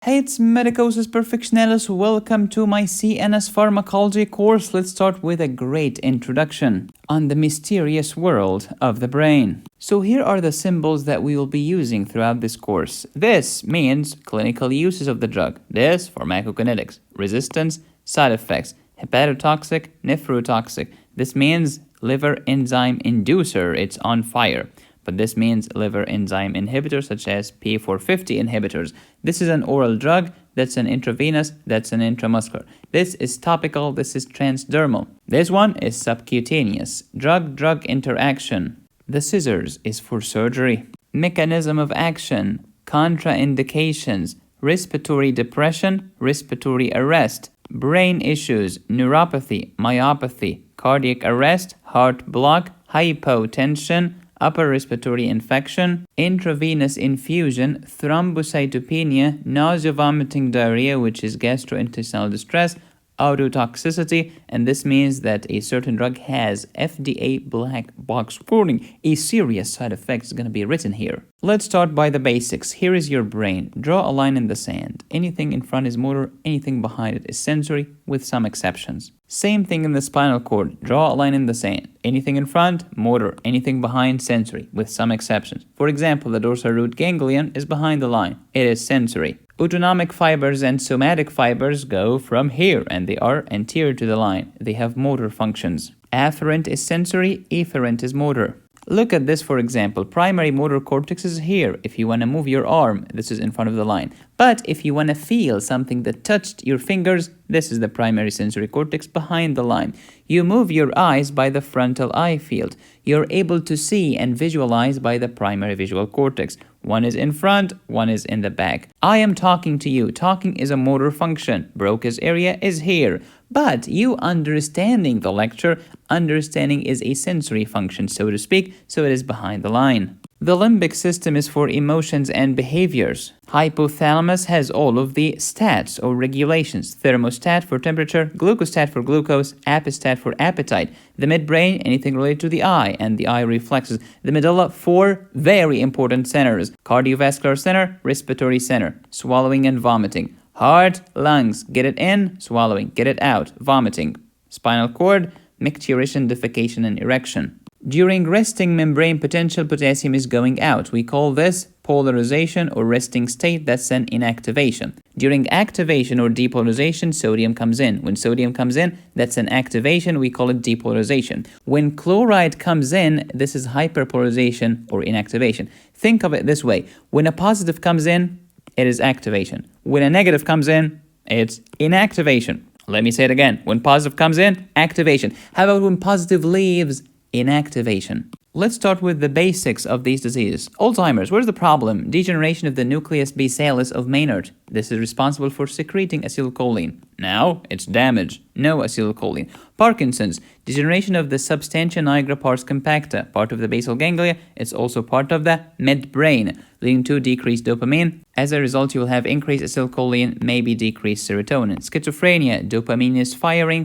Hey, it's Medicosis Perfectionalis. Welcome to my CNS Pharmacology course. Let's start with a great introduction on the mysterious world of the brain. So here are the symbols that we will be using throughout this course. This means clinical uses of the drug. This, pharmacokinetics, resistance, side effects, hepatotoxic, nephrotoxic. This means liver enzyme inducer. It's on fire. But this means liver enzyme inhibitors such as P450 inhibitors. This is an oral drug, that's an intravenous, that's an intramuscular. This is topical, this is transdermal. This one is subcutaneous. Drug-drug interaction. The scissors is for surgery. Mechanism of action, contraindications, respiratory depression, respiratory arrest, brain issues, neuropathy, myopathy, cardiac arrest, heart block, hypotension, upper respiratory infection, intravenous infusion, thrombocytopenia, nausea, vomiting, diarrhea, which is gastrointestinal distress, autotoxicity, and this means that a certain drug has FDA black box warning. A serious side effect is going to be written here. Let's start by the basics. Here is your brain. Draw a line in the sand. Anything in front is motor, anything behind it is sensory, with some exceptions. Same thing in the spinal cord. Draw a line in the sand. Anything in front, motor. Anything behind, sensory, with some exceptions. For example, the dorsal root ganglion is behind the line. It is sensory. Autonomic fibers and somatic fibers go from here, and they are anterior to the line. They have motor functions. Afferent is sensory, efferent is motor. Look at this, for example. Primary motor cortex is here. If you want to move your arm, this is in front of the line. But if you want to feel something that touched your fingers, this is the primary sensory cortex behind the line. You move your eyes by the frontal eye field. You're able to see and visualize by the primary visual cortex. One is in front, one is in the back. I am talking to you. Talking is a motor function. Broca's area is here. But you understanding the lecture, understanding is a sensory function, so to speak, so it is behind the line. The limbic system is for emotions and behaviors. Hypothalamus has all of the stats or regulations. Thermostat for temperature, glucostat for glucose, apistat for appetite. The midbrain, anything related to the eye and the eye reflexes. The medulla, four very important centers. Cardiovascular center, respiratory center, swallowing and vomiting. Heart, lungs, get it in, swallowing, get it out, vomiting. Spinal cord, micturition, defecation, and erection. During resting membrane potential, potassium is going out. We call this polarization or resting state. That's an inactivation. During activation or depolarization, sodium comes in. When sodium comes in, that's an activation. We call it depolarization. When chloride comes in, this is hyperpolarization or inactivation. Think of it this way. When a positive comes in, it is activation. When a negative comes in, it's inactivation. Let me say it again. When positive comes in, activation. How about when positive leaves? Inactivation. Let's start with the basics of these diseases. Alzheimer's, where's the problem? Degeneration of the nucleus basalis of Maynard. This is responsible for secreting acetylcholine. Now, it's damaged. No acetylcholine. Parkinson's, degeneration of the substantia nigra pars compacta, part of the basal ganglia. It's also part of the midbrain, leading to decreased dopamine. As a result, you will have increased acetylcholine, maybe decreased serotonin. Schizophrenia, dopamine is firing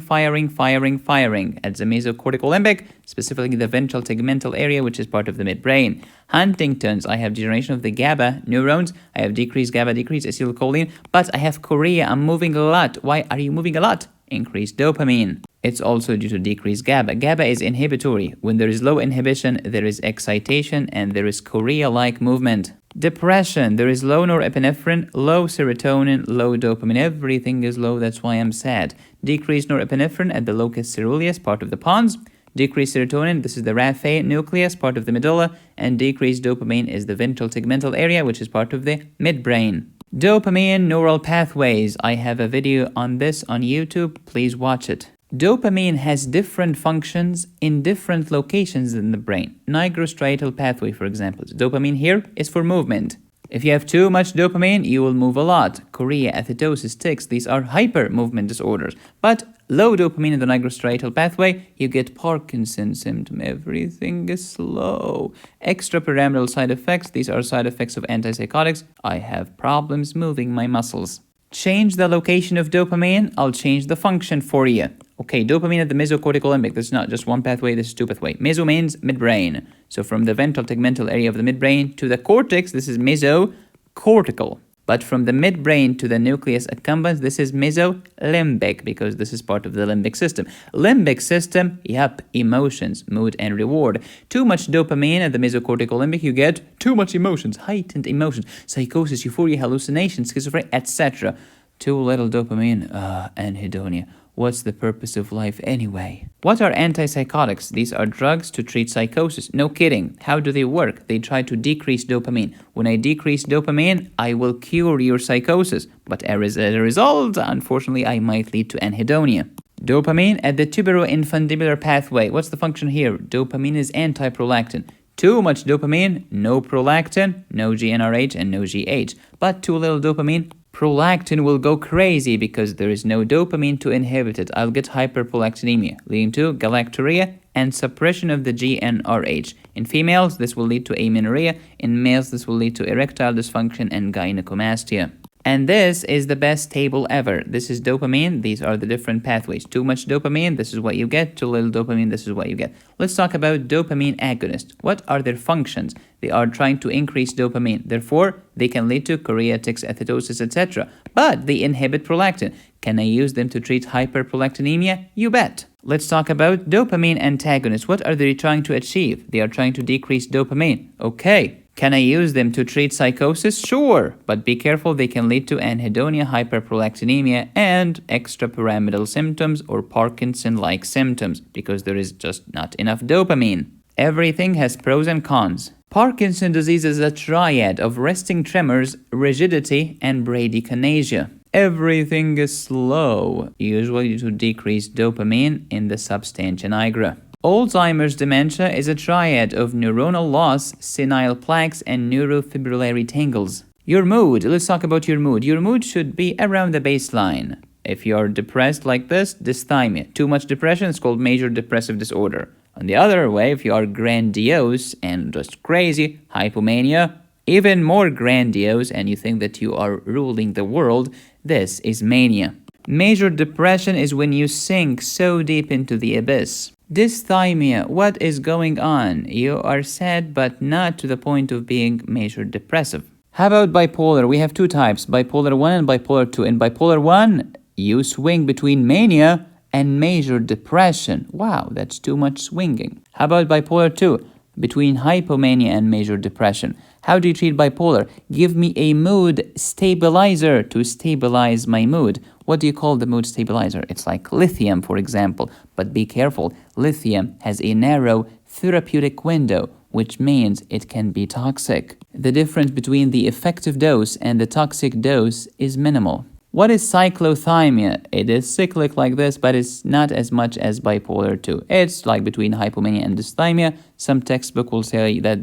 at the mesocortical limbic, specifically the ventral tegmental area, which is part of the midbrain. Huntington's, I have degeneration of the GABA neurons. I have decreased GABA, decreased acetylcholine, but I have chorea. I'm moving a lot. Why are you moving a lot? Increased dopamine. It's also due to decreased GABA. GABA is inhibitory. When there is low inhibition, there is excitation and there is chorea-like movement. Depression, there is low norepinephrine, low serotonin, low dopamine. Everything is low, that's why I'm sad. Decreased norepinephrine at the locus ceruleus, part of the pons. Decreased serotonin, this is the raphe nucleus, part of the medulla. And decreased dopamine is the ventral tegmental area, which is part of the midbrain. Dopamine neural pathways. I have a video on this on YouTube. Please watch it. Dopamine has different functions in different locations in the brain. Nigrostriatal pathway, for example. Dopamine here is for movement. If you have too much dopamine, you will move a lot. Chorea, athetosis, tics, these are hyper movement disorders. But low dopamine in the nigrostriatal pathway, you get Parkinson's symptom. Everything is slow. Extrapyramidal side effects, these are side effects of antipsychotics. I have problems moving my muscles. Change the location of dopamine, I'll change the function for you. Okay, dopamine at the mesocortical limbic. This is not just one pathway, this is two pathway. Meso means midbrain. So from the ventral tegmental area of the midbrain to the cortex, this is mesocortical. But from the midbrain to the nucleus accumbens, this is mesolimbic because this is part of the limbic system. Limbic system, yep, emotions, mood, and reward. Too much dopamine at the mesocortical limbic, you get too much emotions, heightened emotions, psychosis, euphoria, hallucinations, schizophrenia, etc. Too little dopamine, anhedonia. What's the purpose of life anyway? What are antipsychotics? These are drugs to treat psychosis. No kidding. How do they work? They try to decrease dopamine. When I decrease dopamine, I will cure your psychosis. But as a result, unfortunately, I might lead to anhedonia. Dopamine at the tuberoinfundibular pathway. What's the function here? Dopamine is antiprolactin. Too much dopamine, no prolactin, no GnRH, and no GH. But too little dopamine, prolactin will go crazy because there is no dopamine to inhibit it. I'll get hyperprolactinemia, leading to galactorrhea and suppression of the GnRH. In females, this will lead to amenorrhea. In males, this will lead to erectile dysfunction and gynecomastia. And this is the best table ever. This is dopamine. These are the different pathways. Too much dopamine, this is what you get. Too little dopamine, this is what you get. Let's talk about dopamine agonists. What are their functions? They are trying to increase dopamine. Therefore, they can lead to chorea, tics, acidosis, etc. But they inhibit prolactin. Can I use them to treat hyperprolactinemia? You bet. Let's talk about dopamine antagonists. What are they trying to achieve? They are trying to decrease dopamine. Okay. Can I use them to treat psychosis? Sure, but be careful, they can lead to anhedonia, hyperprolactinemia, and extrapyramidal symptoms or Parkinson-like symptoms because there is just not enough dopamine. Everything has pros and cons. Parkinson's disease is a triad of resting tremors, rigidity, and bradykinesia. Everything is slow, usually to decrease dopamine in the substantia nigra. Alzheimer's dementia is a triad of neuronal loss, senile plaques, and neurofibrillary tangles. Your mood. Let's talk about your mood. Your mood should be around the baseline. If you're depressed like this, dysthymia. Too much depression is called major depressive disorder. On the other way, if you are grandiose and just crazy, hypomania, even more grandiose, and you think that you are ruling the world, this is mania. Major depression is when you sink so deep into the abyss. Dysthymia, what is going on? You are sad but not to the point of being major depressive. How about bipolar? We have two types, bipolar 1 and bipolar 2. In bipolar 1, you swing between mania and major depression. Wow, that's too much swinging. How about bipolar 2? Between hypomania and major depression. How do you treat bipolar? Give me a mood stabilizer to stabilize my mood. What do you call the mood stabilizer? It's like lithium, for example. But be careful, lithium has a narrow therapeutic window, which means it can be toxic. The difference between the effective dose and the toxic dose is minimal. What is cyclothymia? It is cyclic like this, but it's not as much as bipolar 2. It's like between hypomania and dysthymia. Some textbook will say that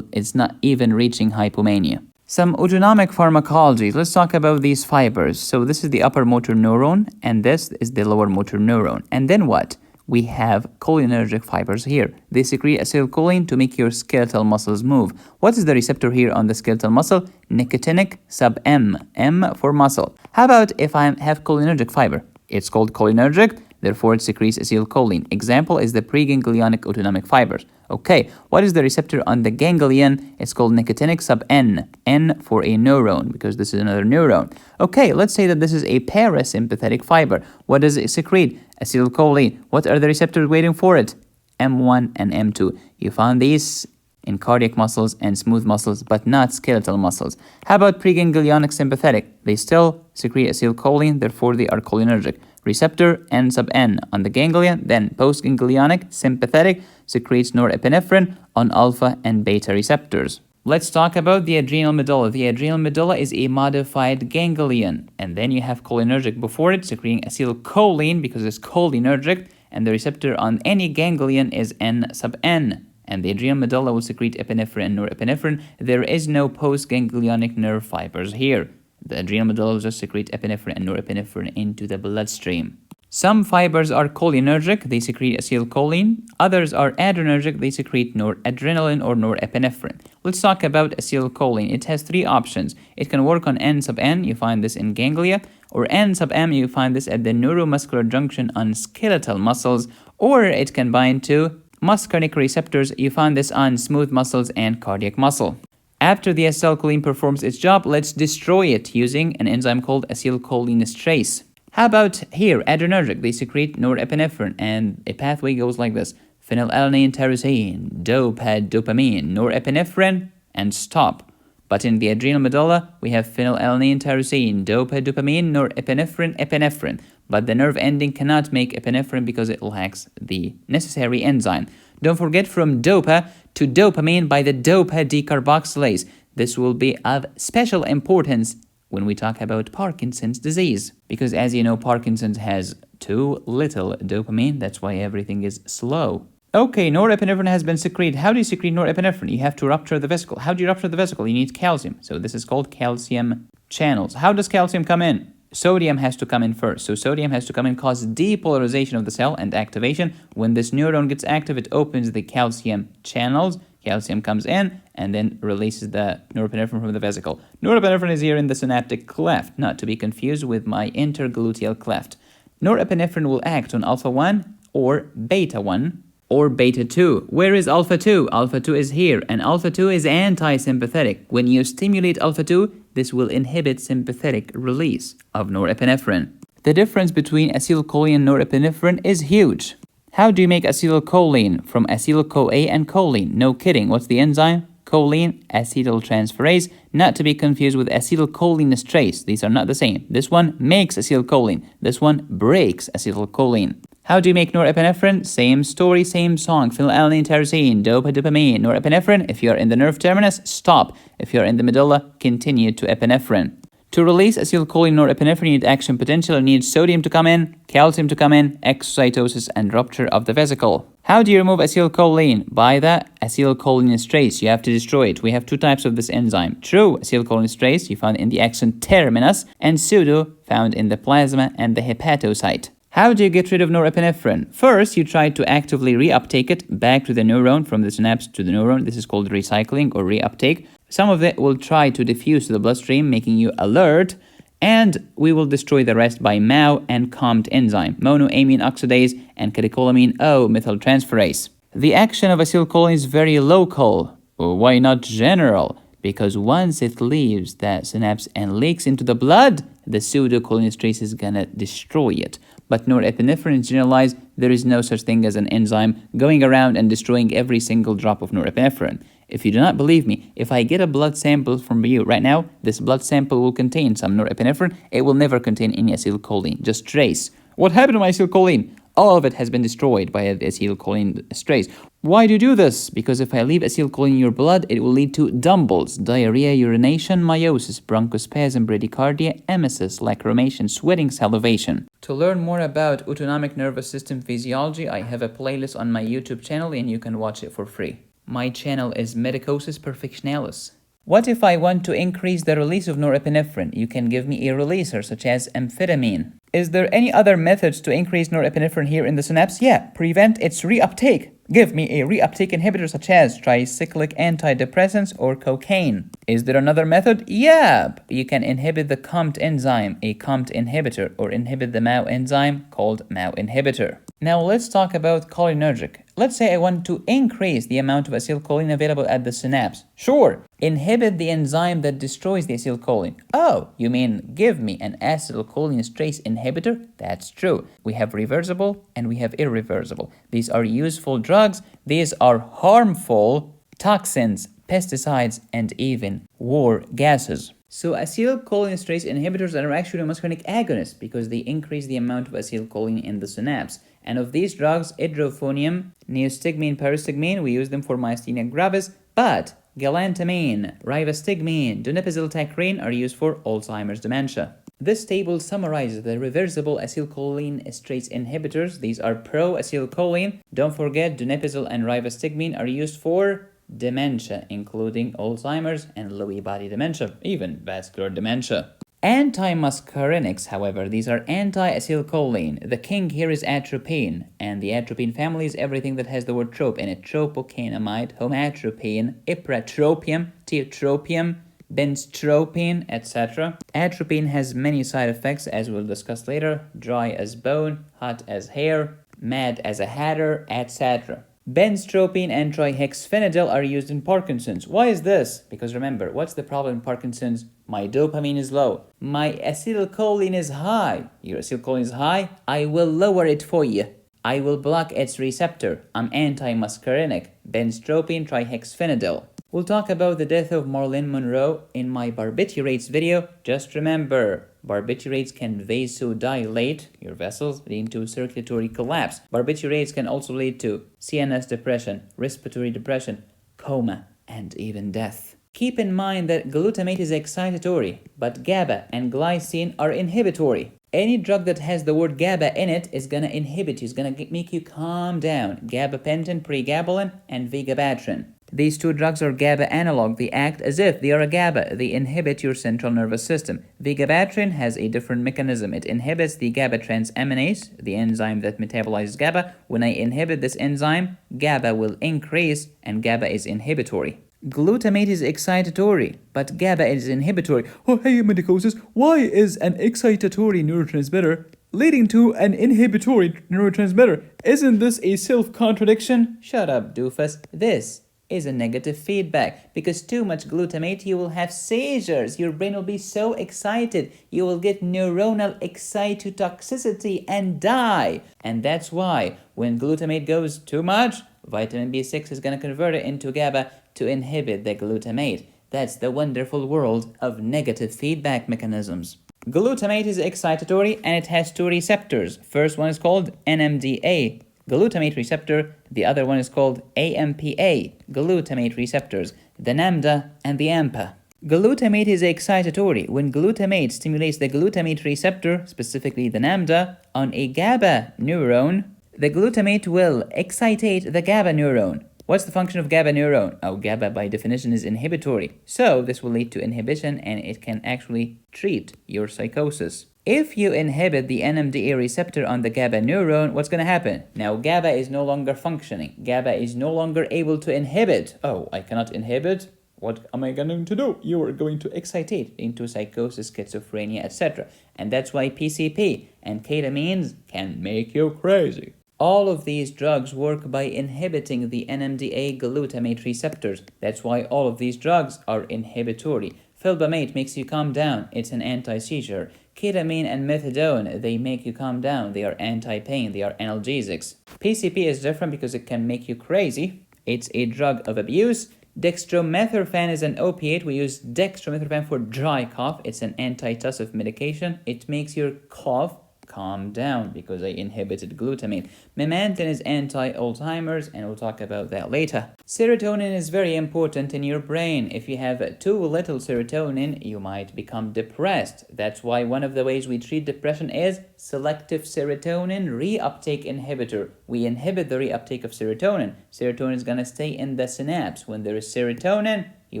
it's not even reaching hypomania. Some autonomic pharmacology. Let's talk about these fibers. So this is the upper motor neuron, and this is the lower motor neuron. And then what? We have cholinergic fibers here. They secrete acetylcholine to make your skeletal muscles move. What is the receptor here on the skeletal muscle? Nicotinic sub-M. M for muscle. How about if I have cholinergic fiber? It's called cholinergic, therefore it secretes acetylcholine. Example is the preganglionic autonomic fibers. Okay, what is the receptor on the ganglion? It's called nicotinic sub-N. N for a neuron, because this is another neuron. Okay, let's say that this is a parasympathetic fiber. What does it secrete? Acetylcholine. What are the receptors waiting for it? M1 and M2. You found these in cardiac muscles and smooth muscles, but not skeletal muscles. How about preganglionic sympathetic? They still secrete acetylcholine, therefore they are cholinergic. Receptor N sub N on the ganglion, then postganglionic sympathetic secretes norepinephrine on alpha and beta receptors. Let's talk about the adrenal medulla. The adrenal medulla is a modified ganglion, and then you have cholinergic before it, secreting acetylcholine because it's cholinergic, and the receptor on any ganglion is N sub N. And the adrenal medulla will secrete epinephrine and norepinephrine. There is no postganglionic nerve fibers here. The adrenal medulla will just secrete epinephrine and norepinephrine into the bloodstream. Some fibers are cholinergic, they secrete acetylcholine. Others are adrenergic, they secrete noradrenaline or norepinephrine. Let's talk about acetylcholine. It has three options. It can work on N sub N, you find this in ganglia, or N sub M, you find this at the neuromuscular junction on skeletal muscles, or it can bind to muscarinic receptors, you find this on smooth muscles and cardiac muscle. After the acetylcholine performs its job, let's destroy it using an enzyme called acetylcholinesterase. How about here, adrenergic? They secrete norepinephrine, and a pathway goes like this. Phenylalanine tyrosine, dopamine, norepinephrine, and stop. But in the adrenal medulla, we have phenylalanine tyrosine, dopamine, norepinephrine, epinephrine. But the nerve ending cannot make epinephrine because it lacks the necessary enzyme. Don't forget from dopa to dopamine by the dopa decarboxylase. This will be of special importance when we talk about Parkinson's disease. Because as you know, Parkinson's has too little dopamine. That's why everything is slow. Okay, norepinephrine has been secreted. How do you secrete norepinephrine? You have to rupture the vesicle. How do you rupture the vesicle? You need calcium. So this is called calcium channels. How does calcium come in? Sodium has to come in first. So sodium has to come in, cause depolarization of the cell and activation. When this neuron gets active, it opens the calcium channels. Calcium comes in and then releases the norepinephrine from the vesicle. Norepinephrine is here in the synaptic cleft, not to be confused with my intergluteal cleft. Norepinephrine will act on alpha-1 or beta-1 or beta-2. Where is alpha-2? Alpha-2 is here, and alpha-2 is anti-sympathetic. When you stimulate alpha-2, this will inhibit sympathetic release of norepinephrine. The difference between acetylcholine and norepinephrine is huge. How do you make acetylcholine? From acetyl-CoA and choline. No kidding. What's the enzyme? Choline acetyltransferase, not to be confused with acetylcholinesterase. These are not the same. This one makes acetylcholine. This one breaks acetylcholine. How do you make norepinephrine? Same story, same song. Phenylalanine tyrosine, dopamine, norepinephrine. If you are in the nerve terminus, stop. If you are in the medulla, continue to epinephrine. To release acetylcholine norepinephrine, you need action potential. You need sodium to come in, calcium to come in, exocytosis, and rupture of the vesicle. How do you remove acetylcholine? By the acetylcholinesterase. You have to destroy it. We have two types of this enzyme. True acetylcholinesterase, you found in the axon terminus, and pseudo, found in the plasma and the hepatocyte. How do you get rid of norepinephrine? First, you try to actively reuptake it back to the neuron, from the synapse to the neuron. This is called recycling or reuptake. Some of it will try to diffuse to the bloodstream, making you alert, and we will destroy the rest by MAO and COMT enzyme, monoamine oxidase and catecholamine O methyltransferase. The action of acetylcholine is very local. Why not general? Because once it leaves the synapse and leaks into the blood, the pseudocholinesterase is gonna destroy it. But norepinephrine is generalized. There is no such thing as an enzyme going around and destroying every single drop of norepinephrine. If you do not believe me, if I get a blood sample from you right now, this blood sample will contain some norepinephrine. It will never contain any acetylcholine. Just trace. What happened to my acetylcholine? All of it has been destroyed by the acetylcholinesterase. Why do you do this? Because if I leave acetylcholine in your blood, it will lead to dumbbells, diarrhea, urination, meiosis, bronchospasm, bradycardia, emesis, lacrimation, sweating, salivation. To learn more about autonomic nervous system physiology, I have a playlist on my YouTube channel and you can watch it for free. My channel is Medicosis Perfectionalis. What if I want to increase the release of norepinephrine? You can give me a releaser such as amphetamine. Is there any other methods to increase norepinephrine here in the synapse? Yeah, prevent its reuptake. Give me a reuptake inhibitor such as tricyclic antidepressants or cocaine. Is there another method? Yeah, you can inhibit the COMT enzyme, a COMT inhibitor, or inhibit the MAO enzyme called MAO inhibitor. Now let's talk about cholinergic. Let's say I want to increase the amount of acetylcholine available at the synapse. Sure, inhibit the enzyme that destroys the acetylcholine. Oh, you mean give me an acetylcholinesterase inhibitor? That's true. We have reversible and we have irreversible. These are useful drugs. These are harmful toxins, pesticides, and even war gases. So acetylcholinesterase inhibitors are actually muscarinic agonists because they increase the amount of acetylcholine in the synapse. And of these drugs, idrophonium, neostigmine, pyristigmine, we use them for myasthenia gravis, but galantamine, rivastigmine, donepezil-tacrine are used for Alzheimer's dementia. This table summarizes the reversible acetylcholinesterase inhibitors. These are pro-acetylcholine. Don't forget, donepezil and rivastigmine are used for dementia, including Alzheimer's and Lewy body dementia, even vascular dementia. Anti-muscarinics, however, these are anti-acetylcholine. The king here is atropine, and the atropine family is everything that has the word trope in it. Tropocanamide, homatropine, ipratropium, tiotropium, benztropine, etc. Atropine has many side effects, as we'll discuss later. Dry as bone, hot as hair, mad as a hatter, etc. Benztropine and trihexyphenidyl are used in Parkinson's. Why is this? Because remember, what's the problem in Parkinson's? My dopamine is low. My acetylcholine is high. Your acetylcholine is high? I will lower it for you. I will block its receptor. I'm anti-muscarinic. Benztropine trihexyphenidyl. We'll talk about the death of Marilyn Monroe in my barbiturates video. Just remember, barbiturates can vasodilate your vessels, leading to circulatory collapse. Barbiturates can also lead to CNS depression, respiratory depression, coma, and even death. Keep in mind that glutamate is excitatory, but GABA and glycine are inhibitory. Any drug that has the word GABA in it is going to inhibit you, is going to make you calm down. Gabapentin, pregabalin, and vigabatrin. These two drugs are GABA analog. They act as if they are a GABA. They inhibit your central nervous system. Vigabatrin has a different mechanism. It inhibits the GABA transaminase, the enzyme that metabolizes GABA. When I inhibit this enzyme, GABA will increase, and GABA is inhibitory. Glutamate is excitatory, but GABA is inhibitory. Oh, hey, medicosis, why is an excitatory neurotransmitter leading to an inhibitory neurotransmitter? Isn't this a self-contradiction? Shut up, doofus. This is a negative feedback, because too much glutamate, you will have seizures. Your brain will be so excited, you will get neuronal excitotoxicity and die. And that's why when glutamate goes too much, vitamin B6 is going to convert it into GABA to inhibit the glutamate. That's the wonderful world of negative feedback mechanisms. Glutamate is excitatory and it has two receptors. First one is called NMDA, glutamate receptor. The other one is called AMPA, glutamate receptors, the NAMDA and the AMPA. Glutamate is excitatory. When glutamate stimulates the glutamate receptor, specifically the NAMDA, on a GABA neuron, the glutamate will excitate the GABA neuron. What's the function of GABA neuron? Oh, GABA by definition is inhibitory. So this will lead to inhibition and it can actually treat your psychosis. If you inhibit the NMDA receptor on the GABA neuron, what's going to happen? Now GABA is no longer functioning. GABA is no longer able to inhibit. Oh, I cannot inhibit? What am I going to do? You are going to excitate into psychosis, schizophrenia, etc. And that's why PCP and ketamines can make you crazy. All of these drugs work by inhibiting the NMDA glutamate receptors. That's why all of these drugs are inhibitory. Felbamate makes you calm down. It's an anti-seizure. Ketamine and methadone, they make you calm down. They are anti-pain. They are analgesics. PCP is different because it can make you crazy. It's a drug of abuse. Dextromethorphan is an opiate. We use dextromethorphan for dry cough. It's an antitussive medication. It makes your cough calm down because I inhibited glutamate. Memantine is anti-Alzheimer's, and we'll talk about that later. Serotonin is very important in your brain. If you have too little serotonin, you might become depressed. That's why one of the ways we treat depression is selective serotonin reuptake inhibitor. We inhibit the reuptake of serotonin. Serotonin is going to stay in the synapse. When there is serotonin, you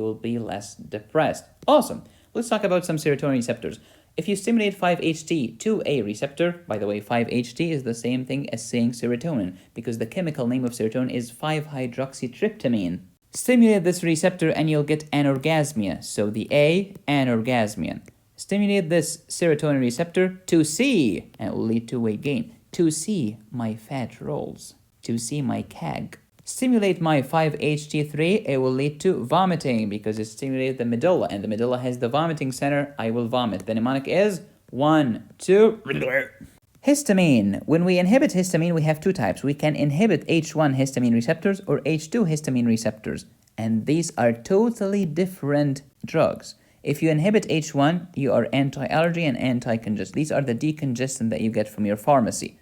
will be less depressed. Awesome. Let's talk about some serotonin receptors. If you stimulate 5-HT2A receptor, by the way, 5-HT is the same thing as saying serotonin, because the chemical name of serotonin is 5-hydroxytryptamine. Stimulate this receptor and you'll get anorgasmia. So the A, anorgasmia. Stimulate this serotonin receptor, 2C, and it will lead to weight gain. 2C, my fat rolls. 2C, my CAG. Stimulate my 5-HT3, it will lead to vomiting because it stimulates the medulla, and the medulla has the vomiting center. I will vomit. The mnemonic is 1, 2. Histamine. When we inhibit histamine, we have two types. We can inhibit H1 histamine receptors or H2 histamine receptors, and these are totally different drugs. If you inhibit H1, you are anti-allergy and anti-congestant. These are the decongestant that you get from your pharmacy.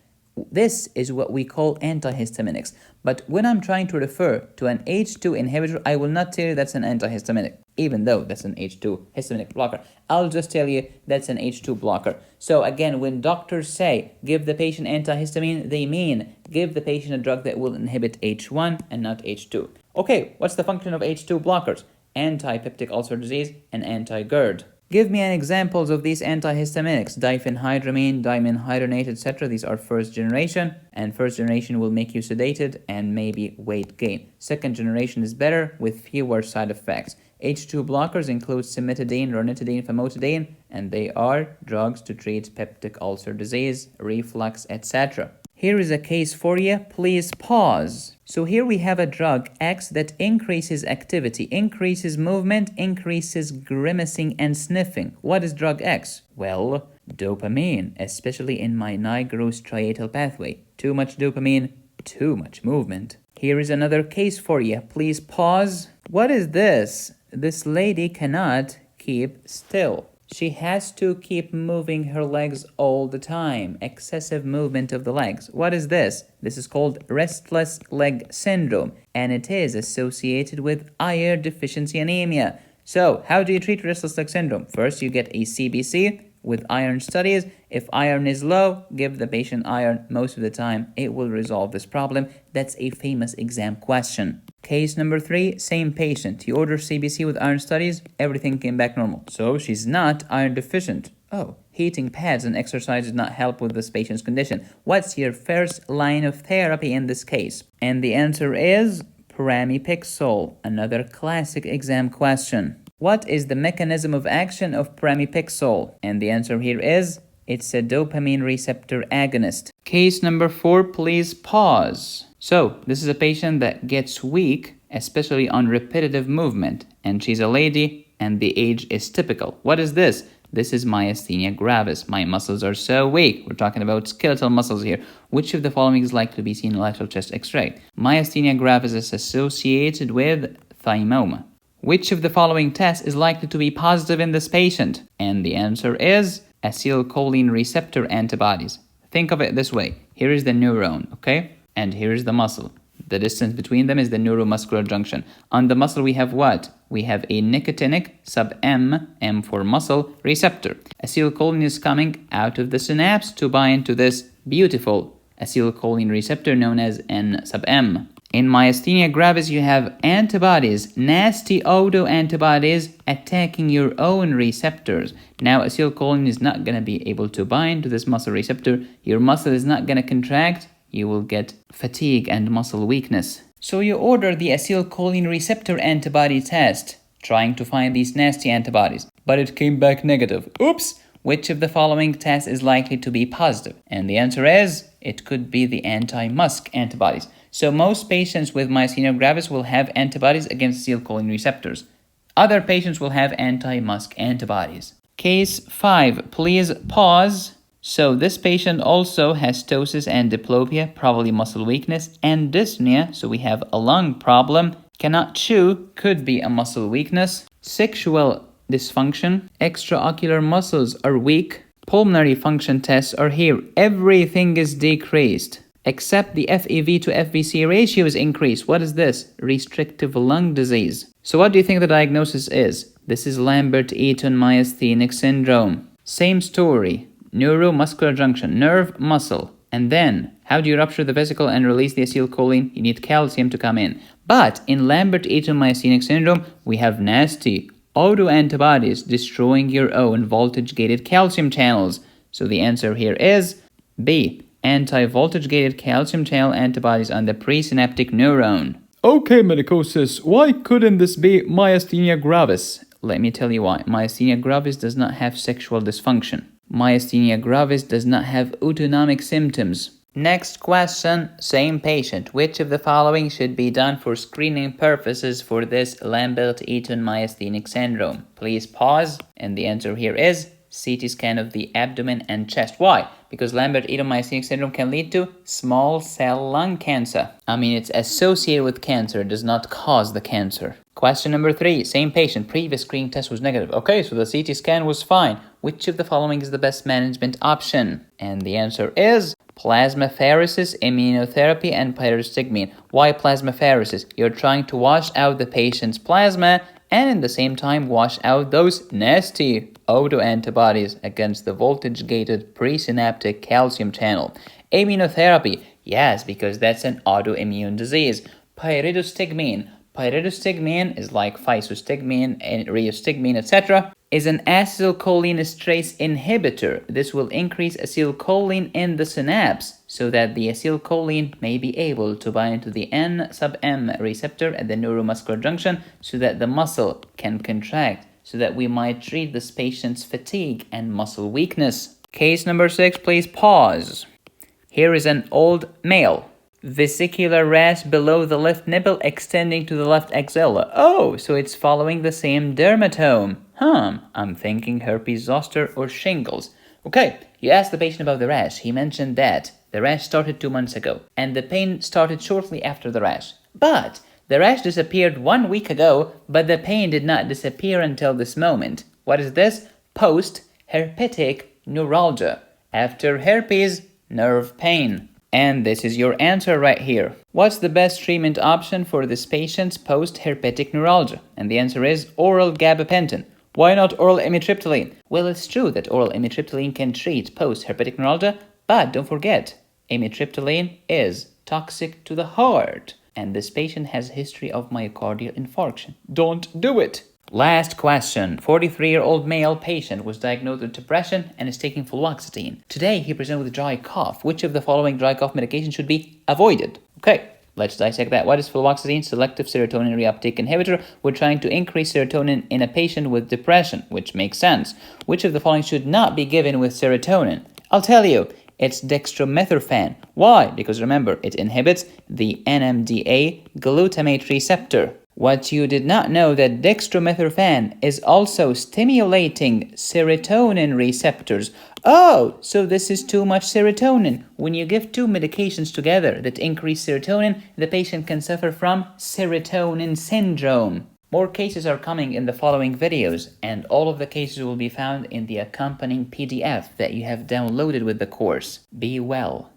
This is what we call antihistaminics. But when I'm trying to refer to an H2 inhibitor, I will not tell you that's an antihistaminic, even though that's an H2 histaminic blocker. I'll just tell you that's an H2 blocker. So again, when doctors say give the patient antihistamine, they mean give the patient a drug that will inhibit H1 and not H2. Okay, what's the function of H2 blockers? Anti-peptic ulcer disease and anti-GERD. Give me an examples of these antihistaminics. Diphenhydramine, dimenhydrinate, etc. These are first generation, and first generation will make you sedated and maybe weight gain. Second generation is better with fewer side effects. H2 blockers include cimetidine, ranitidine, famotidine, and they are drugs to treat peptic ulcer disease, reflux, etc. Here is a case for you. Please pause. So here we have a drug X that increases activity, increases movement, increases grimacing and sniffing. What is drug X? Well, dopamine, especially in my nigrostriatal pathway. Too much dopamine, too much movement. Here is another case for you. Please pause. What is this? This lady cannot keep still. She has to keep moving her legs all the time. Excessive movement of the legs. What is this? This is called restless leg syndrome, and it is associated with iron deficiency anemia. So, how do you treat restless leg syndrome? First, you get a CBC with iron studies. If iron is low, give the patient iron. Most of the time, it will resolve this problem. That's a famous exam question. Case number 3, same patient. You order CBC with iron studies, everything came back normal. So she's not iron deficient. Oh, heating pads and exercise did not help with this patient's condition. What's your first line of therapy in this case? And the answer is pramipixole, another classic exam question. What is the mechanism of action of pramipixole? And the answer here is, it's a dopamine receptor agonist. Case number 4, please pause. So, this is a patient that gets weak, especially on repetitive movement, and she's a lady, and the age is typical. What is this? This is myasthenia gravis. My muscles are so weak. We're talking about skeletal muscles here. Which of the following is likely to be seen in lateral chest x-ray? Myasthenia gravis is associated with thymoma. Which of the following tests is likely to be positive in this patient? And the answer is acetylcholine receptor antibodies. Think of it this way. Here is the neuron, okay? And here is the muscle. The distance between them is the neuromuscular junction. On the muscle we have what? We have a nicotinic sub-M, M for muscle, receptor. Acetylcholine is coming out of the synapse to bind to this beautiful acetylcholine receptor known as N sub-M. In myasthenia gravis, you have antibodies, nasty autoantibodies attacking your own receptors. Now, acetylcholine is not going to be able to bind to this muscle receptor. Your muscle is not going to contract. You will get fatigue and muscle weakness. So you order the acetylcholine receptor antibody test, trying to find these nasty antibodies, but it came back negative. Oops! Which of the following tests is likely to be positive? And the answer is, it could be the anti-MuSK antibodies. So most patients with myasthenia gravis will have antibodies against acetylcholine receptors. Other patients will have anti-MuSK antibodies. Case 5, please pause. So this patient also has ptosis and diplopia, probably muscle weakness, and dyspnea, so we have a lung problem. Cannot chew, could be a muscle weakness. Sexual dysfunction, extraocular muscles are weak. Pulmonary function tests are here. Everything is decreased, except the FEV to FVC ratio is increased. What is this? Restrictive lung disease. So what do you think the diagnosis is? This is Lambert-Eaton myasthenic syndrome. Same story. Neuromuscular junction, nerve, muscle. And then, how do you rupture the vesicle and release the acetylcholine? You need calcium to come in. But in Lambert-Eaton myasthenic syndrome, we have nasty autoantibodies destroying your own voltage-gated calcium channels. So the answer here is B, anti-voltage-gated calcium channel antibodies on the presynaptic neuron. Okay, medicosis, why couldn't this be myasthenia gravis? Let me tell you why. Myasthenia gravis does not have sexual dysfunction. Myasthenia gravis does not have autonomic symptoms. Next question, same patient. Which of the following should be done for screening purposes for this Lambert-Eaton myasthenic syndrome? Please pause, and the answer here is CT scan of the abdomen and chest. Why? Because Lambert-Eaton myasthenic syndrome can lead to small cell lung cancer. I mean, it's associated with cancer, it does not cause the cancer. Question number 3, same patient, previous screening test was negative. Okay, so the CT scan was fine. Which of the following is the best management option? And the answer is plasmapheresis, immunotherapy, and pyridostigmine. Why plasmapheresis? You're trying to wash out the patient's plasma and in the same time wash out those nasty autoantibodies against the voltage-gated presynaptic calcium channel. Immunotherapy, yes, because that's an autoimmune disease. Pyridostigmine. Pyridostigmine is like physostigmine and rheostigmine, etc. is an acetylcholinesterase inhibitor. This will increase acetylcholine in the synapse so that the acetylcholine may be able to bind to the N sub-M receptor at the neuromuscular junction so that the muscle can contract, so that we might treat this patient's fatigue and muscle weakness. Case number 6, please pause. Here is an old male. Vesicular rash below the left nipple extending to the left axilla. Oh, so it's following the same dermatome. I'm thinking herpes zoster or shingles. Okay, you asked the patient about the rash. He mentioned that the rash started 2 months ago, and the pain started shortly after the rash. But the rash disappeared 1 week ago, but the pain did not disappear until this moment. What is this? Post-herpetic neuralgia. After herpes, nerve pain. And this is your answer right here. What's the best treatment option for this patient's post-herpetic neuralgia? And the answer is oral gabapentin. Why not oral amitriptyline? Well, it's true that oral amitriptyline can treat post-herpetic neuralgia, but don't forget, amitriptyline is toxic to the heart. And this patient has a history of myocardial infarction. Don't do it. Last question. 43-year-old male patient was diagnosed with depression and is taking fluoxetine. Today, he presented with dry cough. Which of the following dry cough medications should be avoided? Okay, let's dissect that. What is fluoxetine? Selective serotonin reuptake inhibitor. We're trying to increase serotonin in a patient with depression, which makes sense. Which of the following should not be given with serotonin? I'll tell you. It's dextromethorphan. Why? Because remember, it inhibits the NMDA glutamate receptor. What you did not know that dextromethorphan is also stimulating serotonin receptors. Oh, so this is too much serotonin. When you give two medications together that increase serotonin, the patient can suffer from serotonin syndrome. More cases are coming in the following videos, and all of the cases will be found in the accompanying PDF that you have downloaded with the course. Be well.